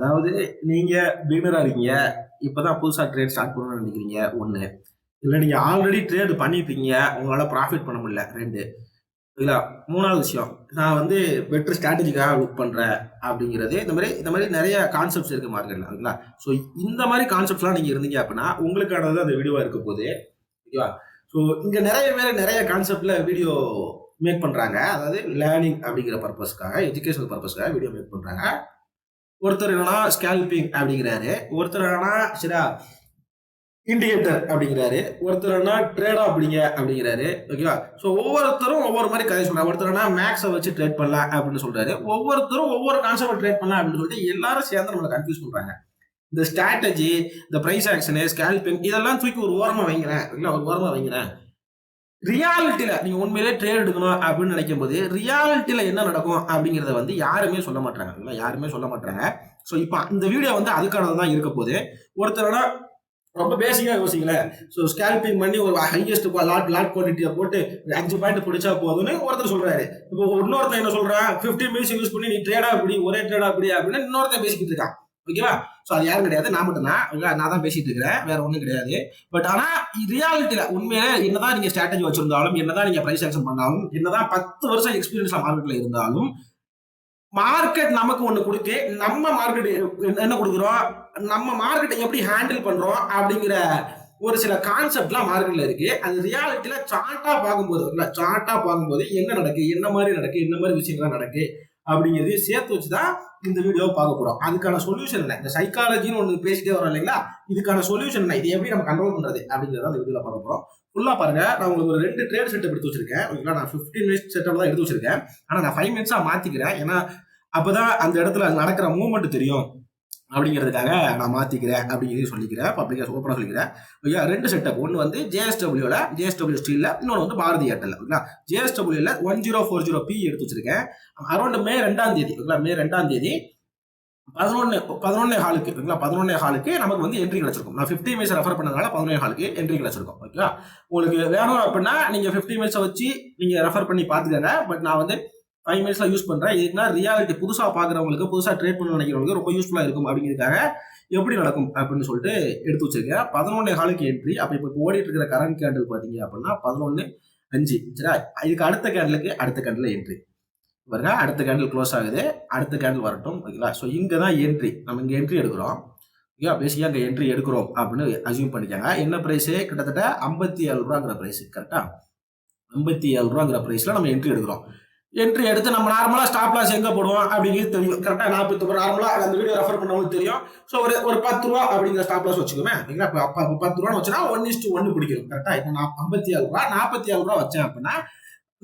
அதாவது நீங்க பிகினரா இருக்கீங்க. இப்பதான் புதுசா ட்ரேட் ஸ்டார்ட் பண்ணணும்னு நினைக்கிறீங்க 1. இல்ல நீங்க ஆல்ரெடி ட்ரேட் பண்ணியிருக்கீங்க. உங்களால ப்ராஃபிட் பண்ண முடியல 2. இல்ல 3வது விஷயம். நான் பெட்டர் ஸ்ட்ராட்டஜிக்காக லுக் பண்றேன் அப்படிங்கிறது. இந்த மாதிரி நெறைய கான்செப்ட்ஸ் இருக்கு மார்க்கெட்ல. ஓகேங்களா? ஸோ இந்த மாதிரி கான்செப்ட்ஸ்லாம் நீங்க இருந்தீங்க அப்படின்னா, உங்களுக்கானது அந்த வீடியோவா இருக்க போது. ஓகேவா? ஸோ இங்க நெறைய பேர் நெறைய கான்செப்ட்ல வீடியோ மேக் பண்றாங்க. அதாவது லேர்னிங் அப்படிங்கிற பர்ப்பஸ்க்காக, எஜுகேஷனல் பர்ப்பஸ்க்காக வீடியோ மேக் பண்றாங்க. ஒருத்தர் என்னன்னா ஸ்கேல்பிங் அப்படிங்கிறாரு. ஒருத்தர் என்னன்னா சரியா இண்டிகேட்டர் அப்படிங்கிறாரு. ஒருத்தர் என்ன ட்ரேடா அப்படிங்க அப்படிங்கிறாரு. ஓகேவா? ஸோ ஒவ்வொருத்தரும் ஒவ்வொரு மாதிரி கதை சொல்றாங்க. ஒருத்தர் என்ன மேக்ஸை வச்சு ட்ரேட் பண்ணலாம் அப்படின்னு சொல்றாரு. ஒவ்வொருத்தரும் ஒவ்வொரு கான்செப்ட் ட்ரேட் பண்ணலாம் அப்படின்னு சொல்லிட்டு எல்லாரும் சேர்ந்து நம்மளை கன்ஃபியூஸ் பண்றாங்க. இந்த ஸ்ட்ராட்டஜி, இந்த பிரைஸ் ஆக்ஷனு, ஸ்கேல்பிங் இதெல்லாம் தூக்கி ஒரு ஓரமா வைங்கிறேன். ஓகேங்களா? ஒரு ஓரமா வைங்கிறேன். ரியாலிட்டியில நீங்க உண்மையிலே ட்ரேட் எடுக்கணும் அப்படின்னு நினைக்கும் போது ரியாலிட்டியில என்ன நடக்கும் அப்படிங்கிறத யாருமே சொல்ல மாட்டாங்க. யாருமே சொல்ல மாட்டாங்க. ஸோ இப்போ இந்த வீடியோ அதுக்கானது தான் இருக்க போது. ஒருத்தரோட ரொம்ப பேசிக்கா யோசிங்களேன். ஸோ ஸ்கேல்பிங் பண்ணி ஒரு ஹையஸ்ட் லாட் குவான்டிட்டியை போட்டு 5 பாயிண்ட் பிடிச்சா போதும்னு ஒருத்தர் சொல்றாரு. இப்போ இன்னொருத்தன் என்ன சொல்றான், 15 மினிட்ஸ் யூஸ் பண்ணி நீ ட்ரேடா அப்படி ஒரே ட்ரேடா அப்படி அப்படின்னு இன்னொருத்தன் பேசிக்கிட்டு இருக்கான். ஓகேவா? ஸோ அது யாரும் கிடையாது, நான் மட்டும் தான். நான் தான் பேசிட்டு இருக்கிறேன், வேற ஒன்றும் கிடையாது. பட் ஆனா ரியாலிட்டியில உண்மையிலே என்னதான் நீங்க ஸ்ட்ராட்டஜி வச்சிருந்தாலும், என்னதான் நீங்க பிரைஸ் ஆக்ஷன் பண்ணாலும், என்னதான் 10 வருஷம் எக்ஸ்பீரியன்ஸ் மார்க்கெட்ல இருந்தாலும், மார்க்கெட் நமக்கு ஒண்ணு கொடுத்து நம்ம மார்க்கெட் என்ன கொடுக்குறோம், நம்ம மார்க்கெட்டை எப்படி ஹேண்டில் பண்றோம் அப்படிங்கிற ஒரு சில கான்செப்ட்லாம் மார்க்கெட்ல இருக்கு. அது ரியாலிட்டியில சார்ட்டா பார்க்கும்போது என்ன நடக்கு, என்ன மாதிரி நடக்கு, என்ன மாதிரி விஷயங்கள்லாம் நடக்கு அப்படிங்கிறதையும் சேர்த்து வச்சுதான் இந்த வீடியோவை பார்க்க போறோம். அதுக்கான சொல்யூஷன் என்ன, இந்த சைக்காலஜின்னு ஒன்று பேசிட்டே வரோம் இல்லைங்களா, இதுக்கான சொல்யூஷன் என்ன, இது எப்படி நம்ம கண்ட்ரோல் பண்றது அப்படிங்கிறத அந்த வீடியோல பார்க்க போறோம். ஃபுல்லா பாருங்க. நான் உங்களுக்கு ஒரு 2 ட்ரேட் செட்டப் எடுத்து வச்சிருக்கேன். ஓகேங்களா? நான் 15 மினிட்ஸ் செட்டப் தான் எடுத்து வச்சிருக்கேன். ஆனா நான் 5 மினிட்ஸா மாத்திக்கிறேன். ஏன்னா அப்பதான் அந்த இடத்துல நடக்கிற மூவ்மெண்ட் தெரியும் அப்படிங்கிறதுக்காக நான் மாத்திக்கிறேன் அப்படிங்கிறது சொல்லிக்கிறேன். பப்ளிக்கா ஓப்பனா சொல்லிக்கிறேன். Okay, 2 setup. ஒன்று ஜேஎஸ்டபிள்யூல ஜேஎஸ்டபிள்யூ ஸ்டீல்ல, இன்னொன்று பாரதி ஏர்டெல். ஓகேங்களா? ஜேஎஸ்டபிள்யூல 1040P எடுத்து வச்சிருக்கேன். அரௌண்ட் மே 2ஆம் தேதி. ஓகேங்களா? மே 2ஆம் தேதி 11 ஹாலுக்கு. ஓகேங்களா? 11 ஹாலுக்கு நமக்கு என்ட்ரி கிடைச்சிருக்கும். நான் 50 மினிட்ஸ் ரெஃபர் பண்ணதுனால 11 ஹாலுக்கு என்ட்ரி கிடைச்சிருக்கும். ஓகேவா? உங்களுக்கு வேணும் அப்படின்னா நீங்க 50 மினிட்ஸை வச்சு நீங்க ரெஃபர் பண்ணி பார்த்துக்கங்க. பட் நான் 5 மினிட்ஸ்ல யூஸ் பண்றேன். இதுனா ரியாலிட்டி புதுசா பாக்குறவங்களுக்கு, புதுசா ட்ரேட் பண்ண நினைக்கிறவங்களுக்கு ரொம்ப யூஸ்ஃபுல்லா இருக்கும் அப்படிங்கிறதுக்காக எப்படி நடக்கும் அப்படின்னு சொல்லிட்டு எடுத்து வச்சிருக்கேன். 11 ஹாலுக்கு என்ட்ரி. அப்ப இப்ப ஓடிட்டு இருக்கிற கரண்ட் கேண்டில் பாத்தீங்க அப்படின்னா 11.5. சரியா? இதுக்கு அடுத்த கேண்டிலுக்கு அடுத்த கேண்டில் என்ட்ரி பாருங்க. அடுத்த கேண்டில் க்ளோஸ் ஆகுது. அடுத்த கேண்டில் வரட்டும். ஓகேங்களா? ஸோ இங்க தான் என்ட்ரி. நம்ம இங்க என்ட்ரி எடுக்கிறோம். ஓகே, பேசிக்கா இங்க என்ட்ரி எடுக்கிறோம் அப்படின்னு அசியூம் பண்ணிக்காங்க. என்ன பிரைஸ்? கிட்டத்தட்ட 57 ரூபாங்கிற பிரைஸ். கரெக்டா? 57 ரூபாங்கிற பிரைஸ்ல நம்ம என்ட்ரி எடுக்கிறோம். என்ட்ரி எடுத்து நம்ம நார்மலா ஸ்டாப் லாஸ் எங்க போடுவோம் அப்படிங்கிறது தெரியும். கரெக்டா? 40 நார்மலா அந்த வீடியோ ரெஃபர் பண்ணவங்களுக்கு தெரியும். ஸோ ஒரு 10 ரூபா அப்படிங்கிற ஸ்டாப் லாஸ் வச்சுக்கோமே. ஓகேங்களா? அப்ப 10 ரூபான்னு வச்சுன்னா 1:1 பிடிக்கும். கரெக்டா? இப்போ நான் 57 ரூபா 47 ரூபா வச்சேன் அப்படின்னா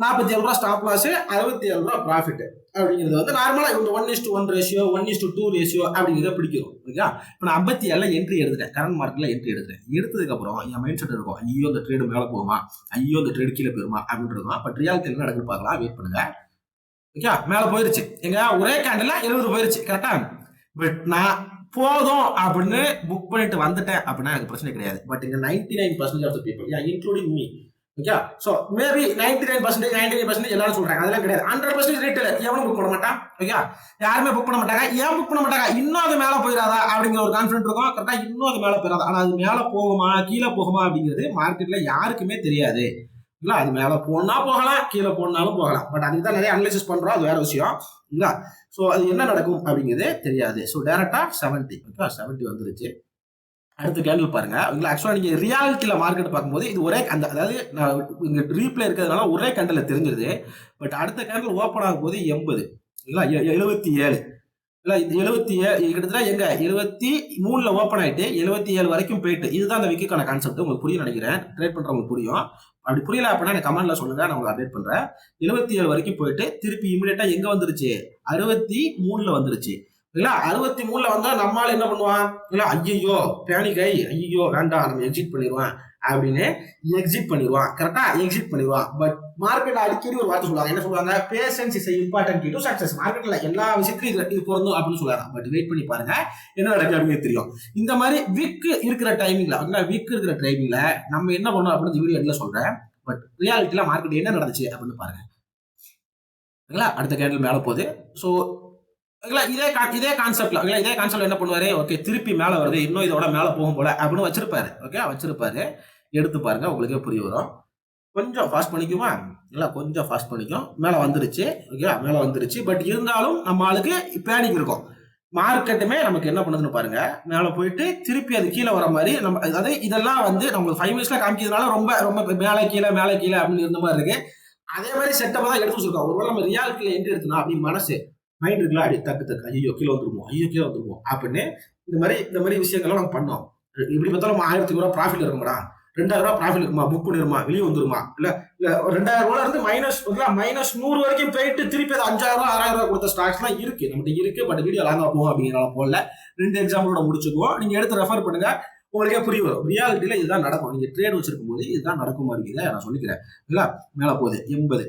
47 ரூபா ஸ்டாப் லாஸ், 67 ரூபா ப்ராஃபிட் அப்படிங்கிறது நார்மலா இந்த 1:1 ரேஷியோ, 1:2 ரேஷியோ அப்படிங்கிறத பிடிக்கும். ஓகேங்களா? இப்போ நான் 57 என்ட்ரி எடுத்துட்டேன். கரண்ட் மார்க்கெட்ல என்ட்ரி எடுத்துட்டேன். எடுத்ததுக்கு அப்புறம் என் மைண்ட் செட் இருக்கும், ஐயோ இந்த ட்ரேடு மேல போகுமா, ஐயோ இந்த ட்ரேடு கீழே போயிருமா அப்படின்னு இருக்கும். பட் ரியாலிட்டி என்ன நடக்குன்னு பார்க்கலாம். வெயிட் பண்ணுங்க. ஓகே, மேல போயிருச்சு. எங்க ஒரே கேண்டில்ல 70 போயிருச்சு. கரெக்டா? பட் நான் போதும் அப்படின்னு புக் பண்ணிட்டு வந்துட்டேன் அப்படின்னா எனக்கு பிரச்சனை கிடையாது. பட் இங்க 99% of the people, including me, okay, so maybe 99% எல்லாரும் சொல்றாங்க, அதெல்லாம் கிடையாது. 100% ரீட்டைல் எவனும் புக் பண்ண மாட்டான். ஓகே, யாருமே புக் பண்ண மாட்டாங்க. ஏன் புக் பண்ண மாட்டாங்க? இன்னும் அது மேல போயிடாதா அப்படிங்கிற ஒரு கான்ஃபிடன்ட் இருக்கும். கரெக்டா? இன்னும் அது மேல போயிடாதா. ஆனா அது மேல போகுமா கீழே போகுமா அப்படிங்கிறது மார்க்கெட்ல யாருக்குமே தெரியாது. இல்ல, அது மேல போனா போகலாம், கீழே போனாலும் போகலாம். பட் அதுக்கு தான் நிறைய அனலைசிஸ் பண்றோம், அது வேற விஷயம். இல்ல, சோ அது என்ன நடக்கும் அப்படிங்கிறது தெரியாது. சோ டைரக்டா 70. ஓகே, 70 வந்துருச்சு. அடுத்த கேண்டில் பாருங்க. ஆக்சுவலா நீங்க ரியாலிட்டியில மார்க்கெட் பார்க்கும்போது இது ஒரே அதாவது நான் இங்க ரீப்ளே இருக்கிறதுனால ஒரே கேண்டில்ல தெரிஞ்சிருது. பட் அடுத்த கேண்டில் ஓப்பன் ஆகும் போது 80. இல்ல 77. இல்ல இது 77 கிட்டத்தட்ட எங்க 73ல ஓப்பன் ஆயிட்டு 77 வரைக்கும் போயிட்டு, இதுதான் அந்த விக்குக்கான கான்செப்ட். உங்களுக்கு புரியும் நினைக்கிறேன். ட்ரேட் பண்றவங்களுக்கு புரியும். அப்படி புரியல அப்படின்னா எனக்கு கமெண்ட்ல சொல்லுங்க, நான் உங்களுக்கு அப்டேட் பண்றேன். 77 வரைக்கும் போயிட்டு திருப்பி இமிடியேட்டா எங்க வந்துருச்சு, 63ல வந்துருச்சு. இல்ல 63ல வந்தா நம்மால என்ன பண்ணுவான், இல்ல ஐயோ பேனிக் ஆகி ஐயோ வேண்டாம் நம்ம எக்ஸிட் பண்ணிடுவான் அப்படின்னு எக்ஸிட் பண்ணிடுவான். கரெக்டா? எக்ஸிட் பண்ணிடுவான். பட் மார்க்கெட் அடிக்கடி ஒரு வார்த்தை சொல்லுவாங்க. என்ன சொல்லுவாங்க? Patience is important key to success. மார்க்கெட்ல எல்லா விஷயத்துக்கும் இது பொருந்தும் அப்படின்னு சொல்லுவாங்க. பட் வெயிட் பண்ணி பாருங்க என்ன நடக்குது அப்படின்னு தெரியும். இந்த மாதிரி வீக் இருக்கிற டைமிங்ல, வீக் இருக்கிற டைமிங்ல நம்ம என்ன பண்ணோம் அப்படின்னு வீடியோ எல்லாம் சொல்றேன். பட் ரியாலிட்டியில மார்க்கெட் என்ன நடந்துச்சு அப்படின்னு பாருங்க. அடுத்த கேண்டில் மேல போகுது. ஸோ இதே கான்செப்ட்ல என்ன பண்ணுவாரு, ஓகே திருப்பி மேல வருது, இன்னும் இதோட மேல போகும் போல அப்படின்னு வச்சிருப்பாரு. ஓகே வச்சிருப்பாரு. எடுத்து பாருங்க உங்களுக்கே புரிய வரும். கொஞ்சம் ஃபாஸ்ட் பண்ணிக்குமா? நல்லா கொஞ்சம் ஃபாஸ்ட் பண்ணிக்கும். மேல வந்துருச்சு. ஓகே மேல வந்துருச்சு. பட் இருந்தாலும் நம்ம ஆளுக்கு பேனிக் இருக்கும். மார்க்கெட்டுமே நமக்கு என்ன பண்ணுதுன்னு பாருங்க. மேல போயிட்டு திருப்பி அது கீழ வர மாரி நம்ம அதாவது இதெல்லாம் வந்து நம்மளுக்கு 5 மினிட்ஸ்ல காமிக்கிறதுனால ரொம்ப ரொம்ப மேல கீழ அப்படின்னு இருந்த மாரி இருக்கு. அதே மாரி செட்டப் தான் எடுத்து வச்சிருக்கோம். ஒருவேளை நம்ம ரியாலிட்டில என்ட்ரி எடுத்தோம்னா அப்படி மனசு மைண்ட் இருக்குல்ல அப்படி தக்கு ஐயோ கீழ வந்துருமோ கீழ வந்துருமோ அப்படின்னு இந்த மாதிரி விஷயங்கள்லாம் நம்ம பண்ணோம். இப்படி பார்த்தாலும் நம்ம 1000 ரூபாய் ப்ராஃபிட் இருக்கும்டா. 2000 ரூபாய் ப்ராஃபிட் இருக்குமா? புக் பண்ணிருமா? வெளிய வந்துருமா? இல்ல 2000 ரூபாயில இருந்து மைனஸ் 100 வரைக்கும் போயிட்டு திருப்பி அது 5000 ரூபாய் 6000 ரூபாய் கொடுத்த ஸ்டாக்ஸ்லாம் இருக்கு. நம்மகிட்ட இருக்கு. பட் வீடியோ லாங்கா போகும் அப்படிங்கிறனால போடல. 2 எக்ஸாம்பிளோட முடிச்சுக்குவோம். நீங்க எடுத்து ரெஃபர் பண்ணுங்க. உங்களுக்கே புரிய வரும். ரியாலிட்டியில இதுதான் நடக்கும். நீங்க ட்ரேட் வச்சிருக்கும் போது இதுதான் நடக்கும் அப்படிங்கிறத நான் சொல்லிக்கிறேன். இல்ல மேல போகுது 80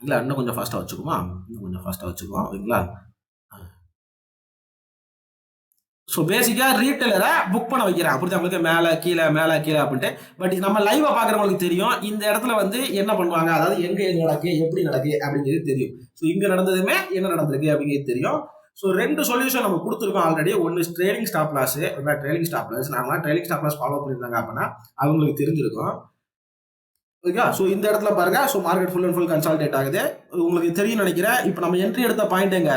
இல்ல இன்னும் கொஞ்சம் ஃபாஸ்டா வச்சுக்குமா? இன்னும் கொஞ்சம் ஃபாஸ்டா வச்சுக்குவோம். ஓகேங்களா? ஸோ பேசிக்கா ரீட்டைலரை புக் பண்ண வைக்கிறான். புரியுதா உங்களுக்கு? மேல கீழ அப்படின்ட்டு. பட் நம்ம லைவா பாக்குறவங்களுக்கு தெரியும் இந்த இடத்துல வந்து என்ன பண்ணுவாங்க, அதாவது எங்க எது நடக்கு, எப்படி நடக்கு அப்படிங்கிறது தெரியும். ஸோ இங்க நடந்ததுமே என்ன நடந்திருக்கு அப்படிங்கிறது தெரியும். ஸோ 2 சொல்யூஷன் நம்ம கொடுத்துருக்கோம் ஆல்ரெடி. ஒன்னு trailing stop loss, trailing stop loss. நார்மலா ட்ரெயிலிங் ஸ்டாப் லாஸ் ஃபாலோ பண்ணியிருந்தாங்க அப்படின்னா அவங்களுக்கு தெரிஞ்சிருக்கும். ஓகே ஸோ இந்த இடத்துல பாருங்க. So market full and full consolidate ஆகுது. உங்களுக்கு தெரியும் நினைக்கிறேன். இப்போ நம்ம என்ட்ரி எடுத்த பாயிண்ட் எங்க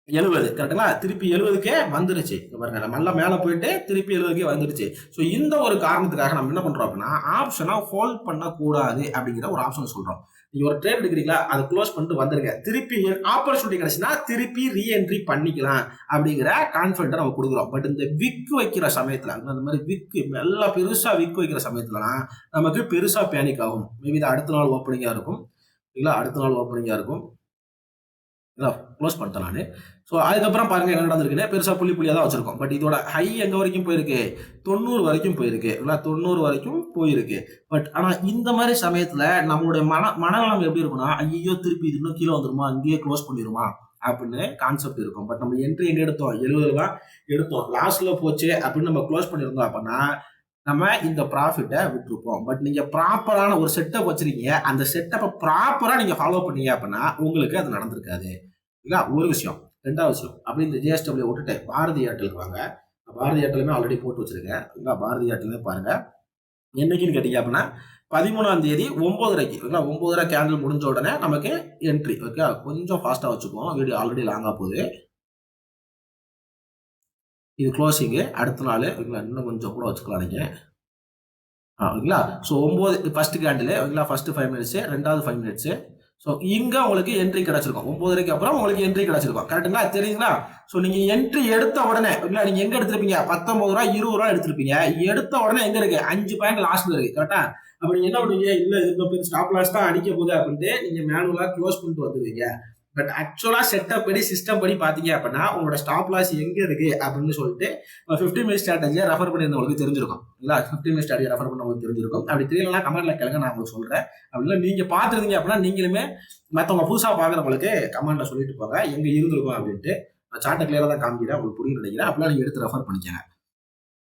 70 கரெக்டுங்களா? திருப்பி 70க்கே வந்துருச்சு. பாருங்க நம்ம நல்லா மேல போயிட்டு திருப்பி 70க்கே வந்துருச்சு. ஸோ இந்த ஒரு காரணத்துக்காக நம்ம என்ன பண்றோம் அப்படின்னா ஆப்ஷனா ஹோல்ட் பண்ணக்கூடாது அப்படிங்கிற ஒரு ஆப்ஷன் சொல்றோம். நீங்க ஒரு ட்ரேட் எடுக்கிறீங்களா, அதை க்ளோஸ் பண்ணிட்டு வந்துருங்க. திருப்பி ஆப்பர்ச்சுனிட்டி கிடைச்சுன்னா திருப்பி ரீஎன்ட்ரி பண்ணிக்கலாம் அப்படிங்கிற கான்ஃபிடென்ட் நம்ம கொடுக்குறோம். பட் இந்த விக் வைக்கிற சமயத்துல அந்த மாதிரி விக் நல்லா பெருசா விக் வைக்கிற சமயத்துலலாம் நமக்கு பெருசா பேனிக் ஆகும். மேபி இது அடுத்த நாள் ஓப்பனிங்கா இருக்கும். இல்லைங்களா? அடுத்த நாள் ஓப்பனிங்கா இருக்கும். க்ளோஸ் பண்ணிட்டேன் நான். ஸோ அதுக்கப்புறம் பாருங்க என்ன நடந்திருக்குன்னு பெருசாக புள்ளியாக தான் வச்சிருக்கோம். பட் இதோட ஹை எங்கே வரைக்கும் போயிருக்கு? 90 வரைக்கும் போயிருக்கு. இல்லை 90 வரைக்கும் போயிருக்கு. பட் ஆனால் இந்த மாதிரி சமயத்தில் நம்மளுடைய மனநலம் எப்படி இருக்குன்னா, ஐயோ திருப்பி இது இன்னும் கீழே வந்துருமா, இங்கேயே க்ளோஸ் பண்ணிடுமா அப்படின்னு கான்செப்ட் இருக்கும். பட் நம்ம என்ட்ரி எங்கே எடுத்தோம்? 70 தான் எடுத்தோம். லாஸ்ட்ல போச்சு அப்படின்னு நம்ம க்ளோஸ் பண்ணியிருந்தோம் அப்படின்னா நம்ம இந்த ப்ராஃபிட்டை விட்டுருப்போம். பட் நீங்க ப்ராப்பரான ஒரு செட்டப் வச்சிருக்கீங்க. அந்த செட்டப்பை ப்ராப்பரா நீங்க ஃபாலோ பண்ணீங்க அப்படின்னா உங்களுக்கு அது நடந்திருக்காது. இல்ல ஒரு விஷயம். 2வது விஷயம் அப்படி இந்த ஜிஎஸ்டபிள்யூ விட்டுட்டு பாரதி ஏர்டெலுக்கு வாங்க. பாரதி ஏர்டெலுமே ஆல்ரெடி போட்டு வச்சிருக்கேன். பாரதி ஏர்டெலுமே பாருங்க. என்னைக்குன்னு கேட்டீங்க அப்படின்னா 13ஆம் தேதி 9:30க்கு 9:30 கேண்டில் முடிஞ்ச உடனே நமக்கு என்ட்ரி. ஓகே கொஞ்சம் ஃபாஸ்டா வச்சுக்குவோம். வீடியோ ஆல்ரெடி லாங்கா போகுது. இது க்ளோசிங்கு அடுத்த நாள். இன்னும் கொஞ்சம் கூட வச்சுக்கலாம் நீங்க. ஓகேங்களா? ஸோ 9 ஃபர்ஸ்ட் கேண்டில் ஓகேங்களா? ஃபர்ஸ்ட் 5 மினிட்ஸ், 2வது 5 மினிட்ஸ். ஸோ இங்க உங்களுக்கு என்ட்ரி கிடைச்சிருக்கும். 9:30க்கு அப்புறம் உங்களுக்கு என்ட்ரி கிடைச்சிருக்கும். கரெக்டுங்களா? தெரியுங்களா? ஸோ நீங்க என்ட்ரி எடுத்த உடனே ஓகேங்களா? நீங்க எங்க எடுத்திருப்பீங்க? 19 ரூபா 20 ரூபா எடுத்திருப்பீங்க. எடுத்த உடனே எங்க இருக்கு? 5 பாயிண்ட் லாஸ்ட்ல இருக்கு. கரெக்டா? அப்ப நீங்க என்ன பண்ணுவீங்க? இல்ல இந்த பேர் ஸ்டாப் லாஸ் தான் அடிக்க போகுது அப்படின்ட்டு நீங்க மேனுவலா க்ளோஸ் பண்ணிட்டு வந்துருவீங்க. பட் ஆக்சுவலா செட்டப் படி சிஸ்டம் படி பாத்தீங்க அப்படின்னா உங்களோட ஸ்டாப் லாஸ் எங்க இருக்கு அப்படின்னு சொல்லிட்டு 15 மினிட் ஸ்ட்ராட்டஜியை ரெஃபர் பண்ணியிருந்தவங்களுக்கு தெரிஞ்சிருக்கும். இல்ல 15 மினிட் ஸ்ட்ராட்டஜி ரெஃபர் பண்ணவங்களுக்கு தெரிஞ்சிருக்கும். அப்படி தெரியலன்னா கமெண்ட்ல கேளுங்க, நான் உங்களுக்கு சொல்றேன். அப்படின்னா நீங்க பாத்துருந்தீங்க அப்படின்னா நீங்களுமே மத்தவங்க புதுசா பாக்குறவங்களுக்கு கமெண்ட்ல சொல்லிட்டு போங்க எங்க இருந்திருக்கும் அப்படின்ட்டு. நான் சார்ட்டை கிளியரா தான் காமிக்கிறேன், உங்களுக்கு புரியும் நினைக்கிறேன். அப்படிலாம் நீங்க எடுத்து ரெஃபர் பண்ணிக்கங்க.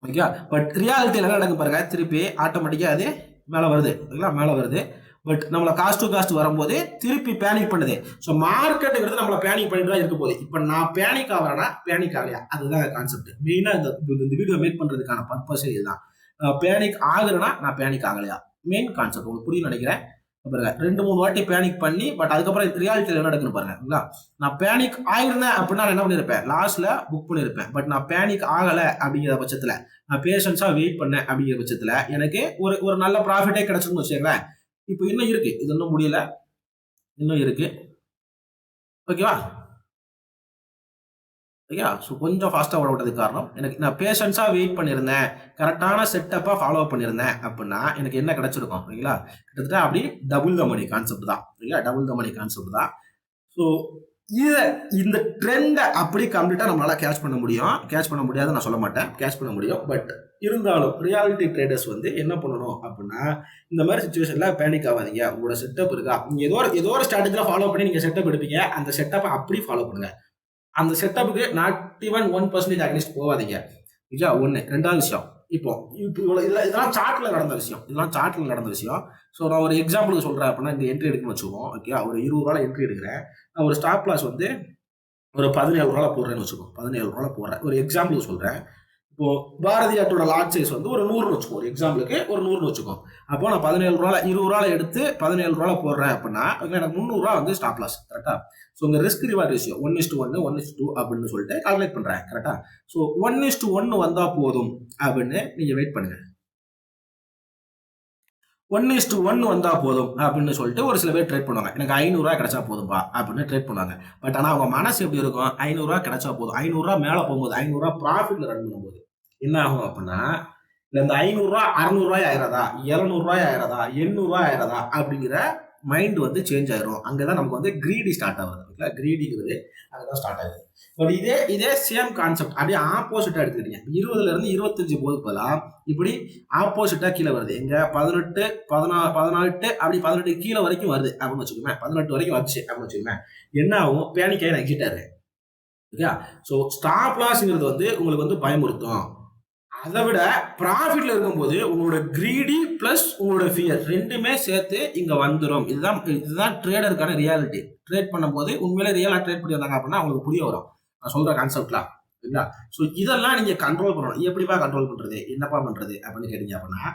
ஓகே பட் ரியாலிட்டி என்ன நடக்கும் பாருங்க. திருப்பி ஆட்டோமேட்டிக்கா அது மேல வருது. ஓகேங்களா? மேல வருது. பட் நம்மள காஸ்ட் டு காஸ்ட் வரும்போது திருப்பி பேனிக் பண்ணுது. ஸோ மார்க்கெட்டுங்கிறது நம்மள பேனிக் பண்ணிட்டு தான் இருக்க போகுது. இப்போ நான் பேனிக் ஆகிறேன்னா பேனிக் ஆகலையா, அதுதான் கான்செப்ட். மெயினா இந்த வீடியோ மேக் பண்றதுக்கான பர்பஸே இதுதான். பேனிக் ஆகுறேன்னா நான் பேனிக் ஆகலையா, மெயின் கான்செப்ட் உங்களுக்கு புரியும் நினைக்கிறேன். பாருங்க 2-3 வாட்டி பேனிக் பண்ணி பட் அதுக்கப்புறம் ரியாலிட்டியில் என்ன நடக்குன்னு பாருங்க. நான் பேனிக் ஆயிருந்தேன் அப்படின்னா என்ன பண்ணிருப்பேன்? லாஸ்ட்ல புக் பண்ணிருப்பேன். பட் நான் பேனிக் ஆகலை அப்படிங்கிற பட்சத்துல, நான் பேஷன்ஸா வெயிட் பண்ணேன் அப்படிங்கிற பட்சத்துல எனக்கு ஒரு நல்ல ப்ராஃபிட்டே கிடைச்சுன்னு வச்சுக்கேன். இப்போ இன்னும் இருக்கு. இது இன்னும் முடியல. இன்னும் இருக்கு. ஓகேவா? ஓகேவா? ஸோ கொஞ்சம் ஃபாஸ்டா ஓட விட்டதுக்கு காரணம் எனக்கு நான் பேஷன்ஸா வெயிட் பண்ணியிருந்தேன். கரெக்டான செட்டப்பா ஃபாலோ பண்ணியிருந்தேன் அப்படின்னா எனக்கு என்ன கிடைச்சிருக்கும்? ஓகேங்களா? கிட்டத்தட்ட அப்படி டபுள் த மணி கான்செப்ட் தான். ஓகேங்களா? டபுள் த மணி கான்செப்ட் தான். ஸோ இந்த ட்ரெண்டை அப்படி கம்ப்ளீட்டா நம்மளால கேட்ச் பண்ண முடியும். கேட்ச் பண்ண முடியாதுன்னு நான் சொல்ல மாட்டேன். கேட்ச் பண்ண முடியும். பட் இருந்தாலும் ரியாலிட்டி ட்ரேடர்ஸ் வந்து என்ன பண்ணணும் அப்படின்னா இந்த மாதிரி சுச்சுவேஷன்ல பேனிக் ஆகாதீங்க. உங்களோட செட்டப் இருக்கா, நீங்க ஏதோ ஒரு ஸ்ட்ராட்டஜில ஃபாலோ பண்ணி நீங்க செட்டப் எடுப்பீங்க. அந்த செட்டப்பை அப்படி ஃபாலோ பண்ணுங்க. அந்த செட்டப்புக்கு நாட் ஈவன் 1% அக்னிஸ்ட் போகாதீங்க. இதா ஒண்ணு. 2வது விஷயம், இப்போ இதெல்லாம் சார்ட்ல நடந்த விஷயம். இதெல்லாம் சார்ட்ல நடந்த விஷயம். ஸோ நான் ஒரு எக்ஸாம்பிளுக்கு சொல்றேன் அப்படின்னா இந்த என்ட்ரி எடுக்கணும்னு வச்சுக்குவோம். ஓகே ஒரு 20 ரூபாய் என்ட்ரி எடுக்கிறேன். நான் ஒரு ஸ்டாப் லாஸ் வந்து ஒரு 17 போடுறேன்னு வச்சுக்கோ, 17 போடுறேன். ஒரு எக்ஸாம்பிள் சொல்றேன். இப்போ பாரதி ஆர்ட்டோட லாட் சைஸ் வந்து ஒரு 100ன்னு வச்சுக்கோ. ஒரு எக்ஸாம்பிளுக்கு ஒரு 100ன்னு வச்சுக்கோ. அப்போ நான் 17 20 எடுத்து 17 போடுறேன் அப்படின்னா எனக்கு 300 வந்து ஸ்டாப் லாஸ். கரெக்டா? ஸோ உங்க ரிஸ்க் ரிவார்ட் ரேஷியோ 1:1 1:2 அப்படின்னு சொல்லிட்டு கால்குலேட் பண்றேன். கரெக்டா? ஸோ 1:1 வந்தா போதும் அப்படின்னு நீங்க வெயிட் பண்ணுங்க. 1:1 வந்தா போதும் அப்படின்னு சொல்லிட்டு ஒரு சில பேர் ட்ரேட் பண்ணுவாங்க. எனக்கு 500 கிடைச்சா போதும்பா அப்படின்னு ட்ரேட் பண்ணுவாங்க. பட் ஆனா அவங்க மனசு எப்படி இருக்கும்? 500 கிடைச்சா போதும். 500 மேல போகும்போது 500 ப்ராஃபிட்ல ரன் பண்ணும்போது என்ன ஆகும் அப்படின்னா, இந்த 500 600 ஆயிரதா, 700 ஆயிரதா, 800 ஆயிரதா அப்படிங்கிற மைண்ட் வந்து சேஞ்ச் ஆயிரும். அங்கதான் நமக்கு வந்து கிரீடி ஸ்டார்ட் ஆகுது. கிரீடிங்கிறது அங்கதான் ஸ்டார்ட் ஆகுது. பட் இதே சேம் கான்செப்ட் அப்படியே ஆப்போசிட்டா எடுத்துக்கிட்டீங்க. 20ல இருந்து 25 போது போதா இப்படி ஆப்போசிட்டா கீழே வருது. எங்க 18 18 அப்படி 18 கீழே வரைக்கும் வருது அப்படின்னு வச்சுக்கோங்க. 18 வரைக்கும் வந்துச்சு அப்படின்னு வச்சுக்கோங்க. என்ன ஆகும்? பேனிக் ஆகி எக்ஸிட் ஆயிரு. ஓகே. ஸோ ஸ்டாப் லாஸ்ங்கிறது வந்து உங்களுக்கு வந்து பயமுறுத்தும். அதை விட ப்ராஃபிட்ல இருக்கும்போது உங்களோட கிரீடி பிளஸ் உங்களோட ஃபியர் ரெண்டுமே சேர்த்து இங்க வந்துடும். இதுதான் ட்ரேடருக்கான ரியாலிட்டி. ட்ரேட் பண்ணும்போது உண்மையிலே ரியலா ட்ரேட் பண்ணி வந்தாங்க அப்படின்னா அவங்களுக்கு புரிய வரும். நான் சொல்ற கான்செப்ட்லாம் சரிங்களா? ஸோ இதெல்லாம் நீங்க கண்ட்ரோல் பண்ணணும். எப்படிப்பா கண்ட்ரோல் பண்றது, என்னப்பா பண்றது அப்படின்னு கேட்டீங்க அப்படின்னா,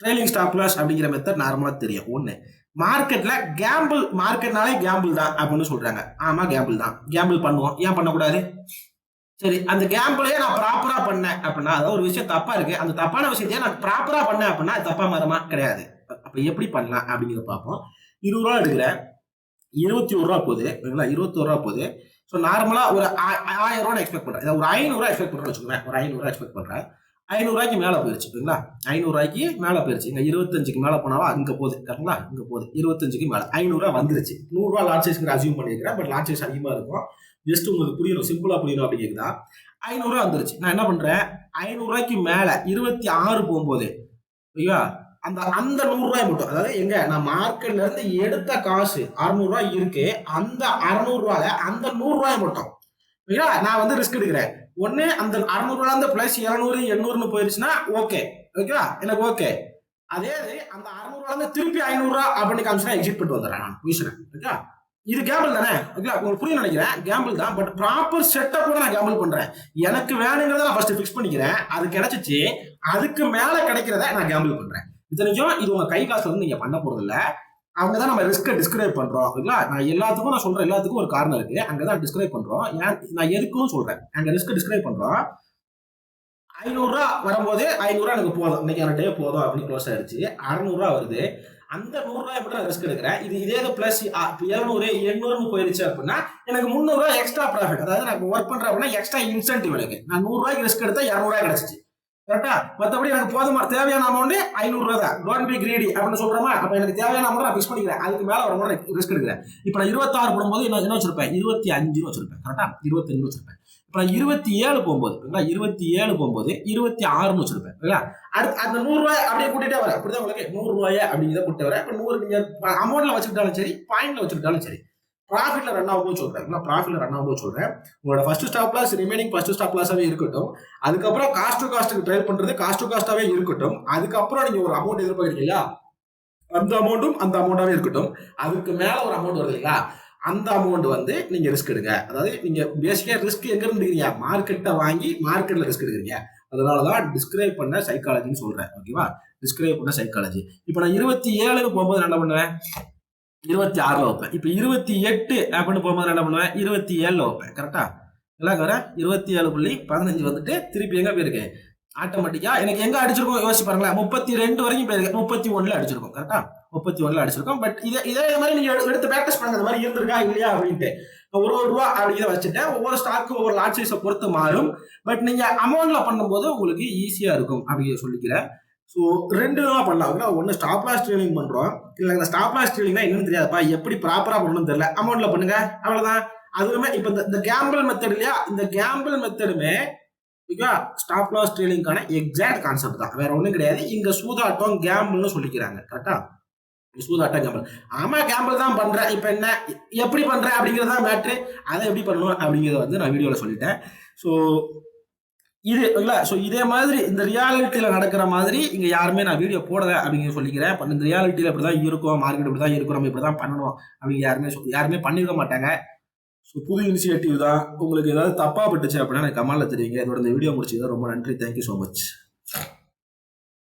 ட்ரெயிலிங் ஸ்டாப் லாஸ் அப்படிங்கிற மெத்தட் நார்மலா தெரியும். ஒண்ணு, மார்க்கெட்ல கேம்பிள், மார்க்கெட்னாலே கேம்பிள் தான் அப்படின்னு சொல்றாங்க. ஆமா கேம்பிள் தான், கேம்பிள் பண்ணுவோம், ஏன் பண்ணக்கூடாது? சரி, அந்த கேம்பிளையே நான் ப்ராப்பரா பண்ணேன் அப்படின்னா, அதாவது ஒரு விஷயம் தப்பா இருக்கு, அந்த தப்பான விஷயத்தையே நான் ப்ராப்பரா பண்ணேன் அப்படின்னா அது தப்பா மாறுமா? கிடையாது. அப்ப எப்படி பண்ணலாம் அப்படிங்கிறத பார்ப்போம். 20 எடுக்கிறேன், 21 போகுது, 21 போகுது. ஸோ நார்மலா ஒரு 1000 எக்ஸ்பெக்ட் பண்றேன். ஒரு 500 எக்ஸ்பெக்ட் பண்றேன்னு வச்சுக்கோங்க. ஒரு 500 எக்ஸ்பெக்ட் பண்றேன். 500 மேல போயிருச்சு. 500 மேல போயிருச்சு. இங்க 25க்கு மேல போனாவா அங்க போகுது. கரெக்டுங்களா? இங்க போகுது. 25க்கு மேல 500 வந்துருச்சு. 100 லாட் சைஸ்க்கு அசியூம் பண்ணிருக்கிறேன். பட் லாட் சைஸ் அதிகமா இருக்கும். ஜஸ்ட் உங்களுக்கு புரியணும், சிம்பிளா புரியணும் அப்படிங்கிறதா. 500 வந்துருச்சு. நான் என்ன பண்றேன்? 500 மேல 26 போகும்போது ஐயா அந்த அந்த 100 மட்டும், அதாவது எங்க நான் மார்க்கெட்ல இருந்து எடுத்த காசு 600 இருக்கு, அந்த 600 அந்த 100 மட்டும் நான் வந்து ரிஸ்க் எடுக்கிறேன். ஒண்ணு அந்த 600 இருந்து பிளஸ் 700 800 போயிருச்சுன்னா ஓகே, ஓகேவா, எனக்கு ஓகே. அதே அந்த 600 இருந்து திருப்பி 500 அப்படின்னு காமிச்சுனா எக்ஸிட் பண்ணிட்டு வந்துடுறேன் நான் பொசிஷன். ஓகே, இது கேம்பிள் தானே? ஓகே, உங்களுக்கு புரிய நினைக்கிறேன். கேம்பிள் தான், பட் ப்ராப்பர் செட்டப் கூட நான் கேம்பிள் பண்றேன். எனக்கு வேணுங்கிறத நான் ஃபர்ஸ்ட் ஃபிக்ஸ் பண்ணிக்கிறேன். அது கிடைச்சிச்சு, அதுக்கு மேல கிடைக்கிறத நான் கேம்பிள் பண்றேன். இத்தனைக்கும் இது உங்க கை காசுல வந்து நீங்க பண்ண போறது இல்ல. அங்கதான் நம்ம ரிஸ்க டிஸ்கிரைப் பண்றோம். நான் எல்லாத்துக்கும் நான் சொல்றேன், எல்லாத்துக்கும் ஒரு காரணம் இருக்கு. அங்கதான் டிஸ்கிரைப் பண்றோம். நான் எதுக்குன்னு சொல்றேன். அங்க ரிஸ்க் டிஸ்கிரைப் பண்றோம். 500 வரும்போது 500 எனக்கு போதும், இன்னைக்கு டே போதும் அப்படின்னு க்ளோஸ் ஆயிடுச்சு. 600 வருது, அந்த 100 மட்டும் நான் ரிஸ்க் எடுக்கிறேன். இதே பிளஸ் 700 800 போயிருச்சு அப்படின்னா எனக்கு 300 எக்ஸ்ட்ரா ப்ராஃபிட். அதாவது நான் ஒர்க் பண்றேன் அப்படின்னா எக்ஸ்ட்ரா இன்சென்டிவ் எனக்கு. நான் 100 ரிஸ்க் எடுத்தா 200 கிடைச்சிச்சு. கரெக்டா? மத்தபடி எனக்கு போதுமா தேவையான அமௌண்ட் 500 தான். டோன்ட் பி கிரீடி அப்படின்னு சொல்றோமா? அப்ப எனக்கு தேவையான அமௌண்ட் நான் ஃபிக்ஸ் பண்ணிக்கிறேன். அதுக்கு மேல ஒரு அமௌண்ட் ரிஸ்க் எடுக்கிறேன். இப்ப நான் 26 போடும்போது என்ன வச்சிருப்பேன்? 25 வச்சிருப்பேன். கரெக்டா? 25 வச்சிருப்பேன். இப்ப நான் 27 போகும்போது 26 வச்சிருப்பேன். அடுத்து அந்த 100 அப்படியே கூட்டிட்டே வரேன். அப்படிதான் உங்களுக்கு 100 அப்படிங்கிறத கூட்டிட்டு வரேன். இப்ப 100 நீங்க அமௌண்ட்ல வச்சுக்கிட்டாலும் சரி, பாயிண்ட்ல வச்சுக்கிட்டாலும் சரி, ப்ராஃபிட்ல ரன் ஆகும்போது சொல்றேன். ப்ராஃபிட்ல ரன் ஆகும்போது சொல்றேன். உங்களோட first stop loss remaining first stop லாஸாவே இருக்கட்டும். அதுக்கப்புறம் காஸ்ட் டு காஸ்ட்டுக்கு ட்ரேட் பண்றது காஸ்ட் டு காஸ்டாவே இருக்கட்டும். அதுக்கப்புறம் நீங்க ஒரு அமௌண்ட் எதிர்பார்க்கறீங்க இல்லையா, அந்த அமௌண்ட்டும் அந்த அமௌண்டாவே இருக்கட்டும். அதுக்கு மேல ஒரு அமௌண்ட் வருது இல்லையா, அந்த அமௌண்ட் வந்து நீங்க ரிஸ்க் எடுங்க. அதாவது நீங்க பேசிக்கா ரிஸ்க் எங்க இருந்து எடுக்கிறீங்க? மார்க்கெட்டை வாங்கி மார்க்கெட்ல ரிஸ்க் எடுக்கிறீங்க. அதனாலதான் டிஸ்கிரைப் பண்ண சைக்காலஜின்னு சொல்றேன். ஓகேவா? டிஸ்கிரைப் பண்ண சைக்காலஜி. இப்ப நான் 27க்கு போகும்போது நான் என்ன பண்ணுவேன்? 26 வைப்பேன். இப்ப 28 அப்படின்னு போகும்போது என்ன பண்ணுவேன்? 27 வைப்பேன். கரெக்டா? எல்லாம் வர 27.15 வந்துட்டு திருப்பி எங்க போயிருக்கு? ஆட்டோமேட்டிக்கா எனக்கு எங்க அடிச்சிருக்கோம் யோசிச்சு பாருங்களேன். 32 வரைக்கும் போயிருக்கு. 31ல அடிச்சிருக்கோம். கரெக்டா? 31ல அடிச்சிருக்கோம். பட் இதே மாதிரி நீங்க எடுத்து பிராக்டிஸ் பண்ணுங்க. அந்த மாதிரி இருந்திருக்கா இல்லையா அப்படின்ட்டு. ஒரு ரூபா அப்படிங்கிறத வச்சுட்டேன். ஒவ்வொரு ஸ்டாக்கு ஒவ்வொரு லாட் சைஸை பொறுத்து மாறும். பட் நீங்க அமௌண்ட்ல பண்ணும்போது உங்களுக்கு ஈஸியா இருக்கும் அப்படிங்கிற சொல்லிக்கிறேன். ஸோ 2 விதமா பண்ணலாம். ஒன்னு ஸ்டாப் லாஸ் ட்ரேடிங் பண்றோம். இல்ல இந்த ஸ்டாப் லாஸ் ட்ரேடிங்னா என்னன்னு தெரியாதுப்பா, எப்படி ப்ராப்பரா பண்ணணும்னு தெரியல, அமௌண்ட்ல பண்ணுங்க, அவ்வளவுதான். அதுவுமே இப்ப இந்த கேம்பிள் மெத்தட் இல்லையா, இந்த கேம்பிள் மெத்தடுமே ஸ்டாப் லாஸ் ட்ரேடிங்கான எக்ஸாக்ட் கான்செப்ட் தான், வேற ஒண்ணும் கிடையாது. இங்க சூதாட்டம் கேம்பிள்னு சொல்லிக்கிறாங்க. கரெக்டா? சூதாட்டம் கேம்பிள். ஆமா கேம்பிள் தான் பண்றேன். இப்ப என்ன எப்படி பண்றேன் அப்படிங்கறதா மேட்ரு. அதை எப்படி பண்ணணும் அப்படிங்கறத வந்து நான் வீடியோல சொல்லிட்டேன். ஸோ இது இல்ல, ஸோ இதே மாதிரி இந்த ரியாலிட்டியில நடக்கிற மாதிரி இங்க யாருமே நான் வீடியோ போடல அப்படிங்கிற சொல்லிக்கிறேன். இந்த ரியாலிட்டியில இப்படிதான் இருக்கும், மார்க்கெட் இப்படிதான் இருக்கும், நம்ம இப்படிதான் பண்ணணும் அப்படிங்க யாருமே பண்ணிருக்க மாட்டாங்க. ஸோ புது இனிஷியேட்டிவ் தான். உங்களுக்கு ஏதாவது தப்பா பட்டுச்சு அப்படின்னா எனக்கு கமெண்ட்ல தெரிவிங்க. இதோட இந்த வீடியோ முடிச்சது ரொம்ப நன்றி. Thank you so much.